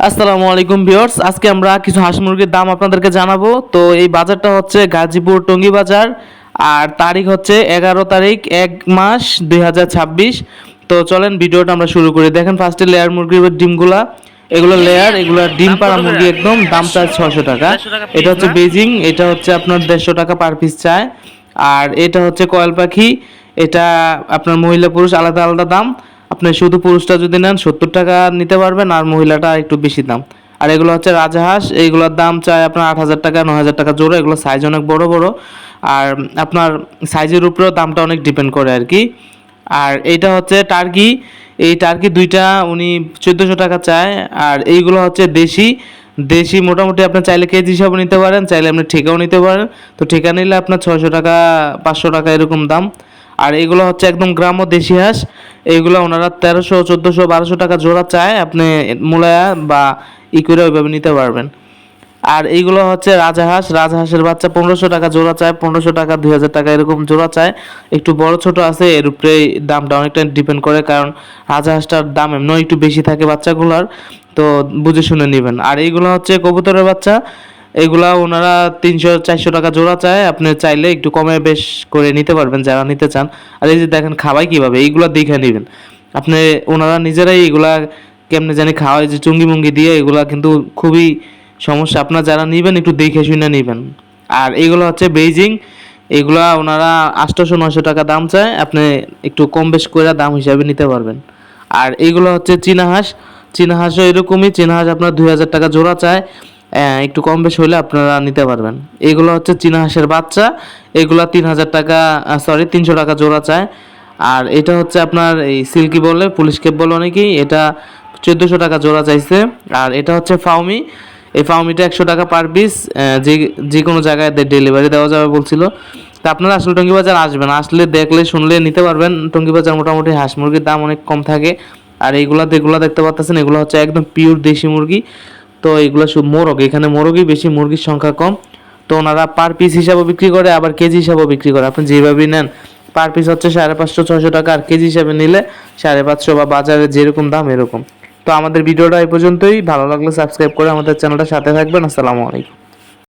আসসালামু আলাইকুম ভিউয়ার্স, আজকে আমরা কিছু হাঁস মুরগির দাম আপনাদেরকে জানাবো। তো এই বাজারটা হচ্ছে গাজীপুর টঙ্গী বাজার, আর তারিখ হচ্ছে 11 তারিখ 1 মাস 2026। তো চলেন ভিডিওটা আমরা শুরু করি। দেখেন ফার্স্টে লেয়ার মুরগির ডিমগুলা, এগুলো লেয়ার, এগুলো ডিম পাড়া মুরগি, একদম দাম চায় 600 টাকা। এটা হচ্ছে বেজিং, এটা হচ্ছে আপনার 150 টাকা পার পিস চায়। আর এটা হচ্ছে কয়েল পাখি, এটা আপনার মহিলা পুরুষ আলাদা আলাদা দাম। আপনি শুধু পুরুষটা যদি নেন 70 টাকা নিতে পারবেন, আর মহিলাটা একটু বেশি দাম। আর এগুলো হচ্ছে রাজাহাঁস, এইগুলোর দাম চায় আপনার 8,000 টাকা 9,000 টাকা জোড়া। এগুলো সাইজ অনেক বড় বড়, আর আপনার সাইজের উপরেও দামটা অনেক ডিপেন্ড করে আর কি। আর এইটা হচ্ছে টার্কি, এই টার্কি দুইটা উনি 1400 টাকা চায়। আর এইগুলো হচ্ছে দেশি, দেশি মোটামুটি আপনি চাইলে কেজি হিসাবে নিতে পারেন, চাইলে আপনি ঠিকাও নিতে পারেন। তো ঠিকা নিলে আপনার 600 টাকা 500 টাকা এরকম দাম। আর এইগুলো হচ্ছে একদম গ্রাম্য দেশি হাঁস, এইগুলো ওনারা 1300 1400 1200 টাকা জোড়া চায়। আপনি মূলায়া বা ই করে ওইভাবে নিতে পারবেন। আর এইগুলো হচ্ছে রাজাহাঁস, রাজহাঁসের বাচ্চা 1500 টাকা জোড়া চায়, 1500 টাকা 2000 টাকা এরকম জোড়া চায়। একটু বড় ছোট আছে, এর উপরে দামটা অনেকটা ডিপেন্ড করে, কারণ রাজহাঁসটার দাম এমনি একটু বেশি থাকে বাচ্চাগুলোর। তো বুঝে শুনে নেবেন। আর এইগুলো হচ্ছে কবুতরের বাচ্চা, এগুলা ওনারা 300 400 টাকা জোড়া চায়। আপনি চাইলে একটু কমে বেশ করে নিতে পারবেন যারা নিতে চান। আর এই যে দেখেন খাওয়াই কীভাবে, এইগুলা দেখে নেবেন। আপনি ওনারা নিজেরাই এগুলা কেমনে জানি খাওয়ায়, যে চুঙ্গি মুঙ্গি দিয়ে, এগুলা কিন্তু খুবই সমস্যা। আপনার যারা নেবেন একটু দেখে শুনে নেবেন। আর এইগুলো হচ্ছে বেইজিং, এগুলা ওনারা 800 900 টাকা দাম চায়। আপনি একটু কম বেশ করে দাম হিসাবে নিতে পারবেন। আর এইগুলো হচ্ছে চীনা হাঁস, চীনা হাঁসও এরকমই, চীনা হাঁস আপনার 2000 টাকা জোড়া চায়। একটু কম বেশ হলে আপনারা নিতে পারবেন। এইগুলো হচ্ছে চীনা হাঁসের বাচ্চা, এগুলা 3000 টাকা 300 টাকা জোড়া চায়। আর এটা হচ্ছে আপনার এই সিল্কি বলে, পুলিশ কেপ বলে অনেকেই, এটা 1400 টাকা জোড়া চাইছে। আর এটা হচ্ছে ফাউমি, এই ফাউমিটা 100 টাকা পার পিস, যে যে কোনো জায়গায় ডেলিভারি দেওয়া যাবে বলছিল। তা আপনারা আসলে টঙ্গী বাজার আসবেন, আসলে দেখলে শুনলে নিতে পারবেন। টঙ্গী বাজার মোটামুটি হাঁস মুরগির দাম অনেক কম থাকে। আর এইগুলা যেগুলো দেখতে পাচ্ছেন, এগুলো হচ্ছে একদম পিওর দেশি মুরগি। তো এগুলো শুধু মোরগ, এখানে মোরগই বেশি, মুরগির সংখ্যা কম। তো ওনারা পার পিস হিসাবে বিক্রি করে, আবার কেজি হিসাবেও বিক্রি করে। আপনি যেভাবেই নেন, পার পিস হচ্ছে 550 600 টাকা, আর কেজি হিসাবে নিলে 550 বা বাজারে যেরকম দাম এরকম। তো আমাদের ভিডিওটা এই পর্যন্তই। ভালো লাগলে সাবস্ক্রাইব করে আমাদের চ্যানেলটা সাথে থাকবেন। আসসালামু আলাইকুম।